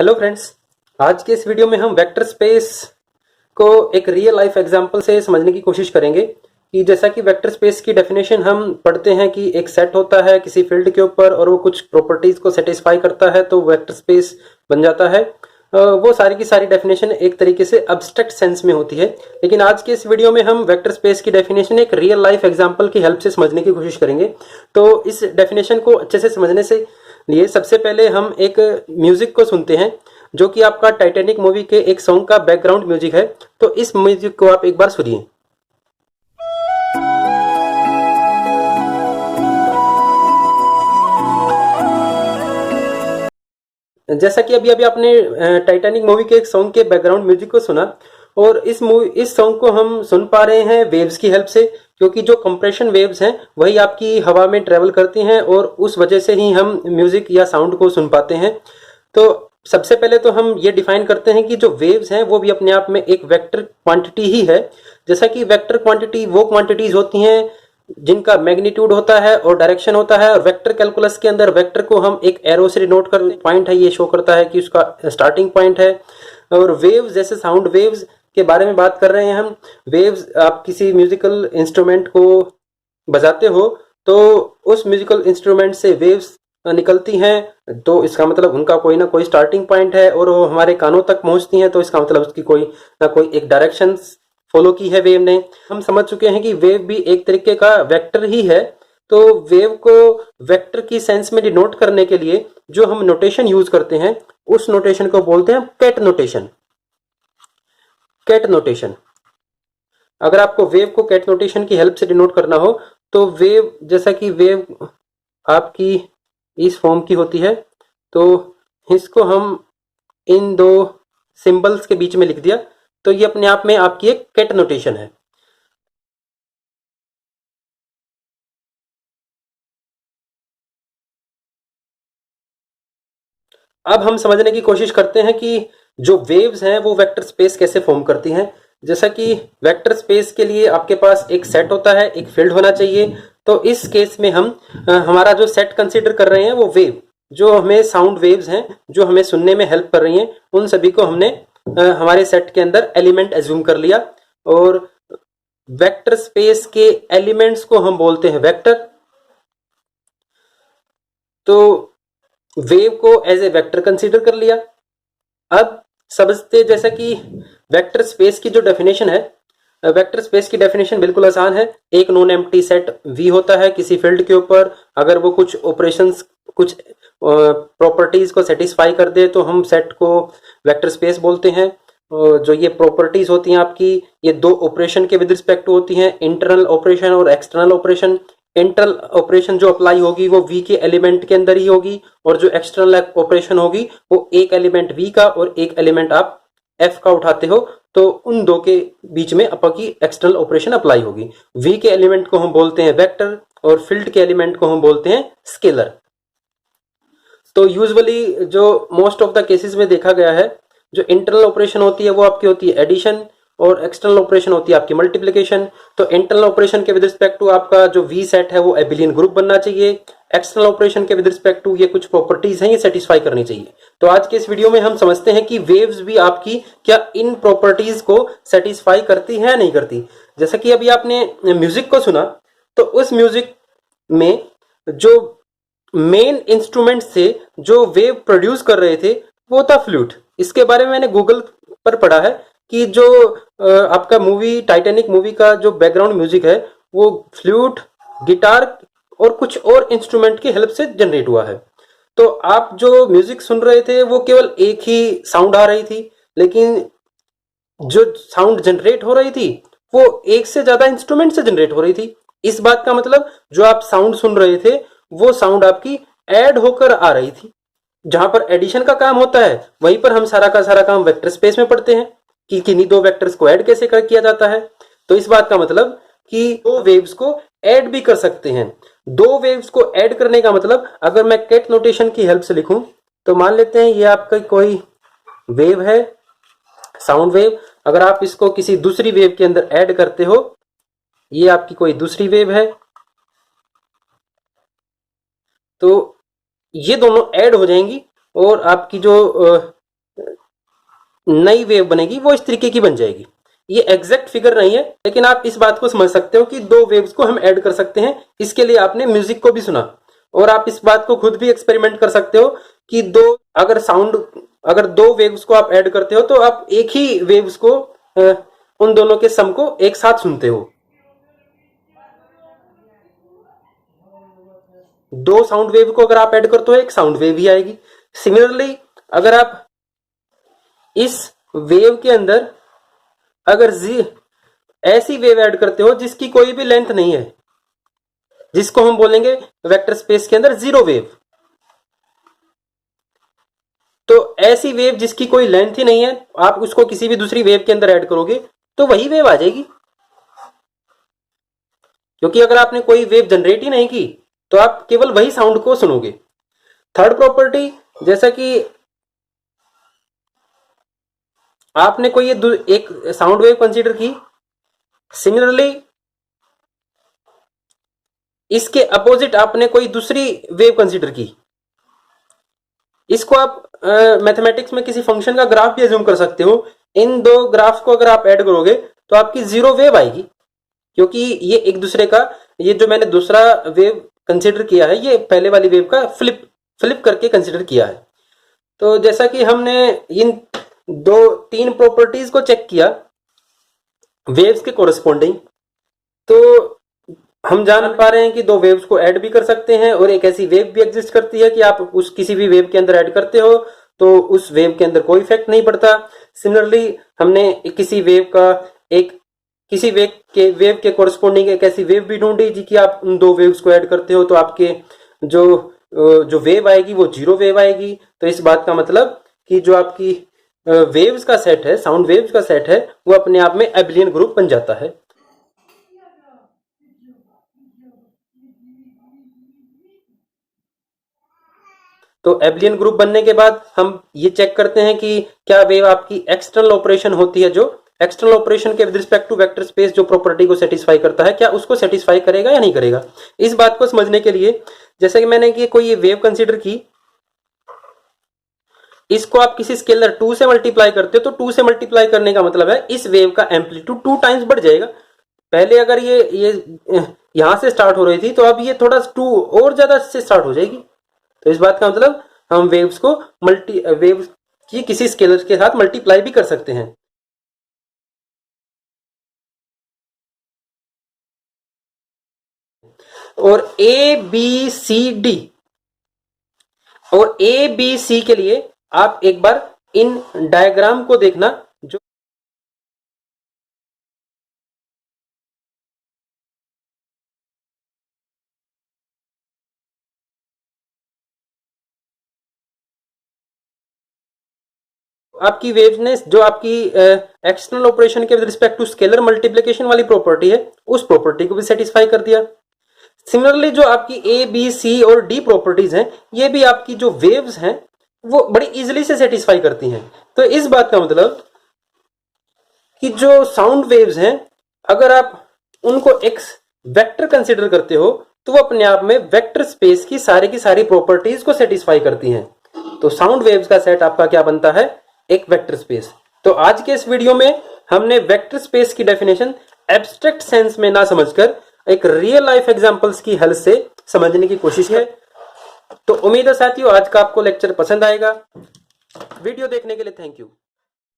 Hello friends, आज के इस वीडियो में हम वेक्टर स्पेस को एक रियल लाइफ एग्जांपल से समझने की कोशिश करेंगे कि जैसा कि वेक्टर स्पेस की डेफिनेशन हम पढ़ते हैं कि एक सेट होता है किसी फील्ड के ऊपर और वो कुछ प्रॉपर्टीज को सेटिस्फाई करता है तो वेक्टर स्पेस बन जाता है। वो सारी की सारी डेफिनेशन एक तरीके से अब्स्ट्रैक्ट सेंस में होती है, लेकिन आज के इस वीडियो में हम वेक्टर स्पेस की डेफिनेशन एक रियल लाइफ एग्जांपल की हेल्प से समझने की कोशिश करेंगे। तो इस डेफिनेशन को अच्छे से समझने से लिए सबसे पहले हम एक म्यूजिक को सुनते हैं जो कि आपका टाइटैनिक मूवी के एक सॉन्ग का बैकग्राउंड म्यूजिक है। तो इस म्यूजिक को आप एक बार सुनिए। जैसा कि अभी अभी आपने टाइटैनिक मूवी के एक सॉन्ग के बैकग्राउंड म्यूजिक को सुना और इस सॉन्ग को हम सुन पा रहे हैं वेव्स की हेल्प से, क्योंकि जो कंप्रेशन वेव्स हैं वही आपकी हवा में ट्रेवल करती हैं और उस वजह से ही हम म्यूजिक या साउंड को सुन पाते हैं। तो सबसे पहले तो हम ये डिफाइन करते हैं कि जो वेव्स हैं वो भी अपने आप में एक वेक्टर क्वांटिटी ही है। जैसा कि वेक्टर क्वांटिटी वो क्वांटिटीज होती हैं जिनका मैग्नीट्यूड होता है और डायरेक्शन होता है, और वेक्टर कैलकुलस के अंदर वेक्टर को हम एक एरो से डिनोट कर पॉइंट है, ये शो करता है कि उसका स्टार्टिंग पॉइंट है। और वेव्स जैसे साउंड वेव्स के बारे में बात कर रहे हैं हम। वेव्स, आप किसी म्यूजिकल इंस्ट्रूमेंट को बजाते हो तो उस म्यूजिकल इंस्ट्रूमेंट से वेव्स निकलती हैं, तो इसका मतलब उनका कोई ना कोई स्टार्टिंग पॉइंट है और वो हमारे कानों तक पहुंचती हैं, तो इसका मतलब उसकी कोई ना कोई एक डायरेक्शन फॉलो की है वेव ने। हम समझ चुके हैं कि वेव भी एक तरीके का वेक्टर ही है। तो वेव को वेक्टर की सेंस में डिनोट करने के लिए जो हम नोटेशन यूज करते हैं उस नोटेशन को बोलते हैं कैट नोटेशन। कैट नोटेशन, अगर आपको वेव को कैट नोटेशन की हेल्प से डिनोट करना हो तो वेव, जैसा कि वेव आपकी इस फॉर्म की होती है, तो इसको हम इन दो सिंबल्स के बीच में लिख दिया तो ये अपने आप में आपकी एक कैट नोटेशन है। अब हम समझने की कोशिश करते हैं कि जो वेव्स हैं वो वेक्टर स्पेस कैसे फॉर्म करती हैं। जैसा कि वेक्टर स्पेस के लिए आपके पास एक सेट होता है, एक फील्ड होना चाहिए। तो इस केस में हम हमारा जो सेट कंसीडर कर रहे हैं वो वेव, जो हमें साउंड वेव्स हैं जो हमें सुनने में हेल्प कर रही हैं, उन सभी को हमने हमारे सेट के अंदर एलिमेंट एज्यूम कर लिया। और वेक्टर स्पेस के एलिमेंट्स को हम बोलते हैं वेक्टर। तो वेव को एज ए वेक्टर कंसीडर कर लिया। अब समझते, जैसा कि वेक्टर स्पेस की जो डेफिनेशन है, वेक्टर स्पेस की डेफिनेशन बिल्कुल आसान है। एक नॉन एम्प्टी सेट वी होता है किसी फील्ड के ऊपर, अगर वो कुछ ऑपरेशंस, कुछ प्रॉपर्टीज को सेटिस्फाई कर दे तो हम सेट को वेक्टर स्पेस बोलते हैं। जो ये प्रॉपर्टीज होती हैं आपकी, ये दो ऑपरेशन के विद रिस्पेक्ट होती हैं, इंटरनल ऑपरेशन और एक्सटर्नल ऑपरेशन। इंटरनल ऑपरेशन जो अप्लाई होगी वो वी के एलिमेंट के अंदर ही होगी, और जो एक्सटर्नल ऑपरेशन होगी वो एक एलिमेंट वी का और एक एलिमेंट आप एफ का उठाते हो, तो उन दो के बीच में आपकी एक्सटर्नल ऑपरेशन अप्लाई होगी। वी के एलिमेंट को हम बोलते हैं वेक्टर और फील्ड के एलिमेंट को हम बोलते हैं स्केलर। तो यूजुअली जो मोस्ट ऑफ द केसेस में देखा गया है, जो इंटरनल ऑपरेशन होती है वो आपकी होती है एडिशन और एक्सटर्नल ऑपरेशन होती है आपकी मल्टीप्लिकेशन। तो इंटरनल ऑपरेशन के विद रिस्पेक्ट टू आपका जो वी सेट है वो एबिलियन ग्रुप बनना चाहिए। एक्सटर्नल ऑपरेशन के विद रिस्पेक्ट टू ये कुछ प्रॉपर्टीज हैं, ये सेटिस्फाई करनी चाहिए। तो आज के इस वीडियो में हम समझते हैं कि वेव्स भी आपकी क्या इन प्रॉपर्टीज को सेटिस्फाई करती है या नहीं करती। जैसा कि अभी आपने म्यूजिक को सुना, तो उस म्यूजिक में जो मेन इंस्ट्रूमेंट से जो वेव प्रोड्यूस कर रहे थे वो था फ्लूट। इसके बारे में मैंने गूगल पर पढ़ा है कि जो आपका मूवी टाइटैनिक मूवी का जो बैकग्राउंड म्यूजिक है वो फ्लूट, गिटार और कुछ और इंस्ट्रूमेंट की हेल्प से जनरेट हुआ है। तो आप जो म्यूजिक सुन रहे थे वो केवल एक ही साउंड आ रही थी, लेकिन जो साउंड जनरेट हो रही थी वो एक से ज्यादा इंस्ट्रूमेंट से जनरेट हो रही थी। इस बात का मतलब जो आप साउंड सुन रहे थे वो साउंड आपकी ऐड होकर आ रही थी। जहां पर एडिशन का काम होता है वहीं पर हम सारा का सारा काम वेक्टर स्पेस में पढ़ते हैं कि किन्हीं दो वेक्टर्स को ऐड कैसे किया जाता है। तो इस बात का मतलब कि दो वेव्स को ऐड भी कर सकते हैं। दो वेव्स को ऐड करने का मतलब, अगर मैं कैट नोटेशन की हेल्प से लिखूं तो मान लेते हैं ये आपका कोई वेव है, साउंड वेव। अगर आप इसको किसी दूसरी वेव के अंदर ऐड करते हो, ये आपकी कोई दूसरी वेव है, तो ये दोनों ऐड हो जाएंगी और आपकी जो नई वेव बनेगी वो इस तरीके की बन जाएगी। ये एग्जैक्ट फिगर नहीं है, लेकिन आप इस बात को समझ सकते हो कि दो वेव्स को हम ऐड कर सकते हैं। इसके लिए आपने म्यूजिक को भी सुना और आप इस बात को खुद भी एक्सपेरिमेंट कर सकते हो कि अगर दो वेव्स को आप ऐड करते हो तो आप एक ही वेव्स को उन दोनों के सम को एक साथ सुनते हो। दो साउंड वेव को अगर आप ऐड करते हो एक साउंड वेव ही आएगी। सिमिलरली अगर आप इस वेव के अंदर अगर ऐसी वेव ऐड करते हो जिसकी कोई भी लेंथ नहीं है, जिसको हम बोलेंगे वेक्टर स्पेस के अंदर जीरो वेव, तो ऐसी वेव जिसकी कोई लेंथ ही नहीं है आप उसको किसी भी दूसरी वेव के अंदर ऐड करोगे तो वही वेव आ जाएगी, क्योंकि अगर आपने कोई वेव जनरेट ही नहीं की तो आप केवल वही साउंड को सुनोगे। थर्ड प्रॉपर्टी, जैसा कि आपने कोई एक साउंड वेव कंसीडर की, सिमिलरली इसके अपोजिट आपने कोई दूसरी वेव कंसीडर की। इसको आप मैथमेटिक्स में किसी फंक्शन का ग्राफ भी एज्यूम कर सकते हो। इन दो ग्राफ को अगर आप ऐड करोगे तो आपकी जीरो वेव आएगी, क्योंकि ये एक दूसरे का, ये जो मैंने दूसरा वेव कंसीडर किया है ये पहले वाली वेव का फ्लिप करके कंसीडर किया है। तो जैसा कि हमने इन तीन प्रॉपर्टीज को चेक किया वेव्स के कोरस्पॉन्डिंग, तो हम जान पा रहे हैं कि दो वेव्स को ऐड भी कर सकते हैं और एक ऐसी वेव भी एग्जिस्ट करती है कि आप उस किसी भी वेव के अंदर ऐड करते हो तो उस वेव के अंदर कोई इफेक्ट नहीं पड़ता। सिमिलरली हमने किसी वेव के कोरस्पॉन्डिंग एक ऐसी वेव भी ढूंढी जी कि आप उन दो वेव्स को ऐड करते हो तो आपके जो वेव आएगी वो जीरो वेव आएगी। तो इस बात का मतलब कि जो आपकी वेव्स का सेट है, साउंड वेव्स का सेट है, वो अपने आप में एबेलियन ग्रुप बन जाता है। तो एबेलियन ग्रुप बनने के बाद हम ये चेक करते हैं कि क्या वेव आपकी एक्सटर्नल ऑपरेशन होती है, जो एक्सटर्नल ऑपरेशन के with respect to vector space जो प्रॉपर्टी को सेटिस्फाई करता है, क्या उसको सेटिस्फाई करेगा या नहीं करेगा। इस बात को समझने के लिए जैसे कि मैंने कि कोई ये वेव कंसीडर की, इसको आप किसी स्केलर 2 से मल्टीप्लाई करते हो तो 2 से मल्टीप्लाई करने का मतलब है इस वेव का एम्पलीट्यूड 2 टाइम्स बढ़ जाएगा। पहले अगर ये यहां से स्टार्ट हो रही थी तो अब ये थोड़ा 2 और ज्यादा से स्टार्ट हो जाएगी। तो इस बात का मतलब हम वेव्स को वेव्स की किसी स्केलर के साथ मल्टीप्लाई भी कर सकते हैं। और ए बी सी डी और ए बी सी के लिए आप एक बार इन डायग्राम को देखना, जो आपकी वेवनेस जो आपकी एक्सटर्नल ऑपरेशन के with respect to scalar multiplication वाली प्रॉपर्टी है उस प्रॉपर्टी को भी सेटिस्फाई कर दिया। सिमिलरली जो आपकी ए बी सी और डी प्रॉपर्टीज हैं ये भी आपकी जो वेव्स हैं वो बड़ी इजीली से सेटिस्फाई करती हैं। तो इस बात का मतलब कि जो साउंड वेव्स हैं अगर आप उनको एक वेक्टर कंसीडर करते हो तो वो अपने आप में वेक्टर स्पेस की सारी प्रॉपर्टीज को सेटिस्फाई करती हैं। तो साउंड वेव्स का सेट आपका क्या बनता है, एक वेक्टर स्पेस। तो आज के इस वीडियो में हमने वेक्टर स्पेस की डेफिनेशन एब्स्ट्रैक्ट सेंस में ना समझकर एक रियल लाइफ एग्जांपल्स की हेल्प से समझने की कोशिश है। तो उम्मीद है साथियों आज का आपको लेक्चर पसंद आएगा। वीडियो देखने के लिए थैंक यू।